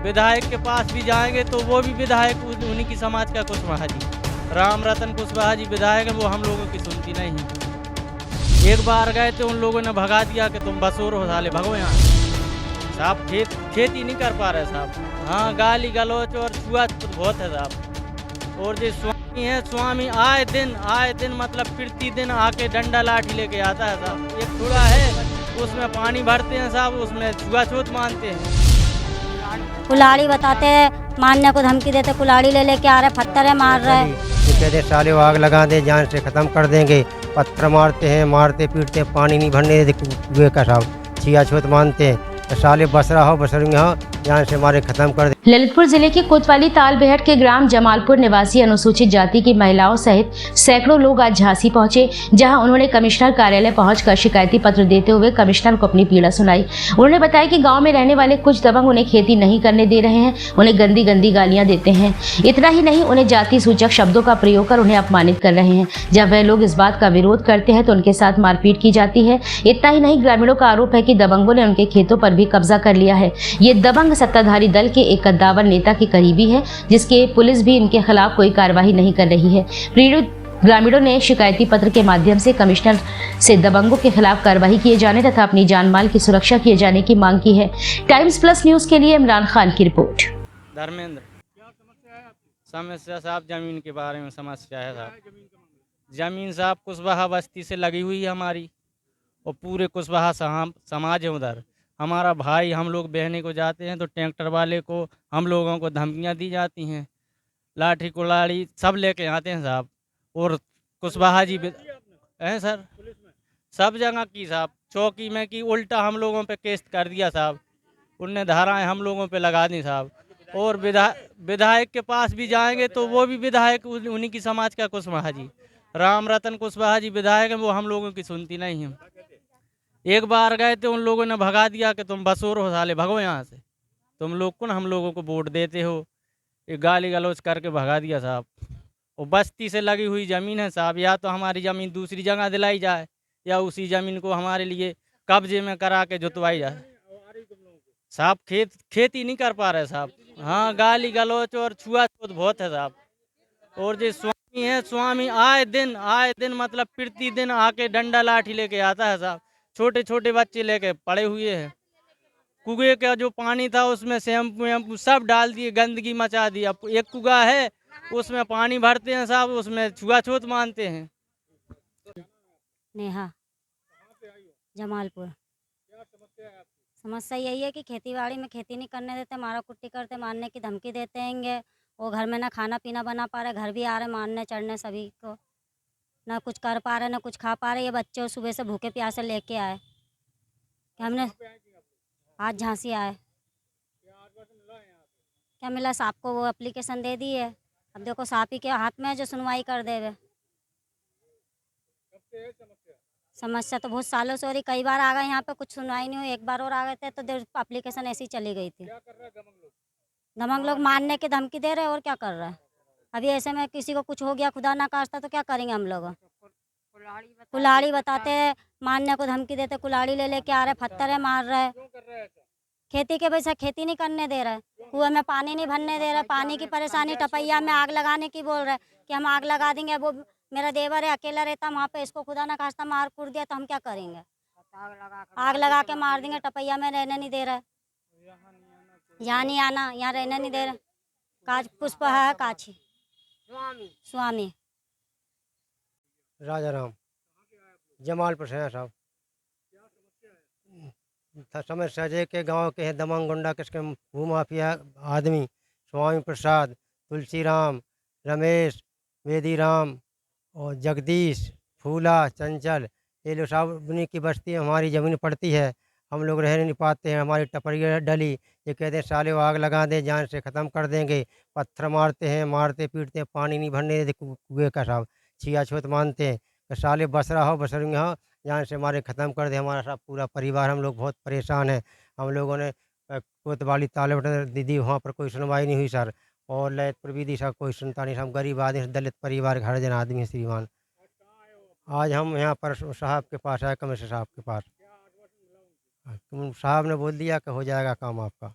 विधायक के पास भी जाएंगे तो वो भी विधायक उन्हीं की समाज का कुशवाहा जी, राम रतन कुशवाहा जी विधायक है, वो हम लोगों की सुनती नहीं है। एक बार गए थे, उन लोगों ने भगा दिया कि तुम बसोर हो, साले भगो यहाँ। साहब खेती नहीं कर पा रहे साहब। हाँ, गाली गलौच और छुआछूत बहुत है साहब। और जो स्वामी है, स्वामी आए दिन मतलब प्रति दिन आके डंडा लाठी लेके आता है साहब। एक थोड़ा है, उसमें पानी भरते हैं साहब, उसमें छुआछूत मानते हैं। कुल्हाड़ी बताते हैं, मारने को धमकी देते, कुल्हाड़ी ले लेके आ रहे, पत्थर मार रहे। ये कहते साले आग लगा दे, जान से ख़त्म कर देंगे। पत्थर मारते हैं, मारते पीटते हैं, पानी नहीं भरने देते कुएं का साहब, छियाछूत मानते हैं। तो साले बसरा हो बसरुंगे हो, जान से मारे ख़त्म कर दे। ललितपुर जिले के कोतवाली तालबेहट के ग्राम जमालपुर निवासी अनुसूचित जाति की महिलाओं सहित सैकड़ों लोग आज झांसी पहुंचे, जहां उन्होंने कमिश्नर कार्यालय पहुंचकर शिकायती पत्र देते हुए कमिश्नर को अपनी पीड़ा सुनाई। उन्होंने बताया कि गांव में रहने वाले कुछ दबंग उन्हें खेती नहीं करने दे रहे हैं, उन्हें गंदी गंदी गालियां देते हैं। इतना ही नहीं, उन्हें जाति सूचक शब्दों का प्रयोग कर उन्हें अपमानित कर रहे हैं। जब वह लोग इस बात का विरोध करते हैं तो उनके साथ मारपीट की जाती है। इतना ही नहीं, ग्रामीणों का आरोप है कि दबंगों ने उनके खेतों पर भी कब्जा कर लिया है। ये दबंग सत्ताधारी दल के एक कद्दावर नेता के करीबी है, जिसके पुलिस भी इनके खिलाफ कोई कार्रवाई नहीं कर रही है। पीड़ित ग्रामीणों ने शिकायती पत्र के माध्यम से कमिश्नर से दबंगों के खिलाफ कार्रवाई किए जाने तथा अपनी जान माल की सुरक्षा किए जाने की मांग की है। टाइम्स प्लस न्यूज के लिए इमरान खान की रिपोर्ट। धर्मेंद्र, समस्या साहब जमीन के बारे में समस्या है साहब। जमीन साहब कुशवाहा बस्ती से लगी हुई है हमारी, और पूरे कुशवाहा समाज है उधर। हमारा भाई, हम लोग बहने को जाते हैं तो ट्रैक्टर वाले को हम लोगों को धमकियां दी जाती हैं, लाठी कुल्हाड़ी सब लेके आते हैं साहब। और कुशवाहा जी हैं सर, सब जगह की साहब, चौकी में की, उल्टा हम लोगों पे केस कर दिया साहब। उनने धाराएं हम लोगों पे लगा दी साहब। और विधायक के पास भी जाएंगे तो वो भी विधायक उन्हीं की समाज का कुशवाहा जी, राम रतन कुशवाहा जी विधायक है, वो हम लोगों की सुनती नहीं है। एक बार गए थे, उन लोगों ने भगा दिया कि तुम बसोर हो, साले भगो यहाँ से, तुम लोग कौन हम लोगों को वोट देते हो। ये गाली गलौज करके भगा दिया साहब। और बस्ती से लगी हुई ज़मीन है साहब, या तो हमारी ज़मीन दूसरी जगह दिलाई जाए या उसी ज़मीन को हमारे लिए कब्जे में करा के जुतवाई जाए साहब। खेती नहीं कर पा रहे साहब। हाँ, गाली गलौच और छुआछूत बहुत है साहब। और जो स्वामी है, स्वामी आए दिन मतलब प्रति दिन आके डंडा लाठी लेके आता है साहब। छोटे छोटे बच्चे लेके पड़े हुए हैं। कुएं का जो पानी था उसमें शैम्पू वैम्पू सब डाल दिए, गंदगी मचा दी। अब एक कुआ है, उसमें पानी भरते हैं साहब, उसमें छुआछूत मानते हैं। नेहा, जमालपुर। समस्या यही है कि खेतीबाड़ी में खेती नहीं करने देते, मारा कुट्टी करते, मारने की धमकी देते हैं। वो घर में ना खाना पीना बना पा रहे, घर भी आ रहे मारने चढ़ने सभी को, ना कुछ कर पा रहे ना कुछ खा पा रहे। ये बच्चे सुबह से भूखे प्यासे लेके आए कि हमने आज झांसी आए। क्या मिला, साहब को वो एप्लीकेशन दे दी है। अब देखो साहब ही के हाथ में है जो सुनवाई कर देवे। समस्या तो बहुत सालों से हो रही, कई बार आ गए यहाँ पे, कुछ सुनवाई नहीं हुई। एक बार और आ गए थे तो एप्लीकेशन ऐसी चली गई थी। दबंग लोग मारने की धमकी दे रहे हैं, और क्या कर रहे हैं। अभी ऐसे में किसी को कुछ हो गया खुदा ना खास्ता तो क्या करेंगे हम लोग। कुल्हाड़ी बताते हैं, मारने को धमकी देते, कुल्हाड़ी ले लेके आ रहे, पत्थर मार रहे। खेती के वजह से खेती नहीं करने दे रहे, कुएं में पानी नहीं भरने दे रहे, पानी की परेशानी, टपैया में आग लगाने की बोल रहे कि हम आग लगा देंगे। वो मेरा देवर है, अकेला रहता वहाँ पे, इसको खुदा ना खास्ता मार कुड़ दिया तो हम क्या करेंगे। आग लगा के मार देंगे, टपैया में रहने नहीं दे रहे, यहाँ नहीं आना, यहाँ रहने नहीं दे रहे। काज पुष्प है काछी स्वामी राजा राम जमालपुर से हैं साहब। समस्या जे के गांव के हैं दबंग गुंडा, किसके भूमाफिया आदमी, स्वामी प्रसाद, तुलसीराम, रमेश, वेदीराम और जगदीश, फूला, चंचल, ये लोग साहब उन्हीं की बस्ती हमारी ज़मीन पड़ती है। हम लोग रह नहीं पाते हैं, हमारी टपरिया डली। ये कहते हैं साले आग लगा दे, जान से ख़त्म कर देंगे। पत्थर मारते हैं, मारते पीटते हैं, पानी नहीं भरने देते कुएं का साहब, छियाछूत मानते हैं। तो साले बसरा हो बसरुंगे हो, जान से हमारे ख़त्म कर दे। हमारा सब पूरा परिवार, हम लोग बहुत परेशान हैं। हम लोगों ने कोतवाली तालबेहट दीदी, वहाँ पर कोई सुनवाई नहीं हुई सर। और ललितपुर भी दी सर, कोई सुनता नहीं। हम गरीब आदमी, दलित परिवार के हर जन आदमी है श्रीमान। आज हम यहाँ पर साहब के पास आए, कमिश्नर साहब के पास। साहब ने बोल दिया कि हो जाएगा काम आपका।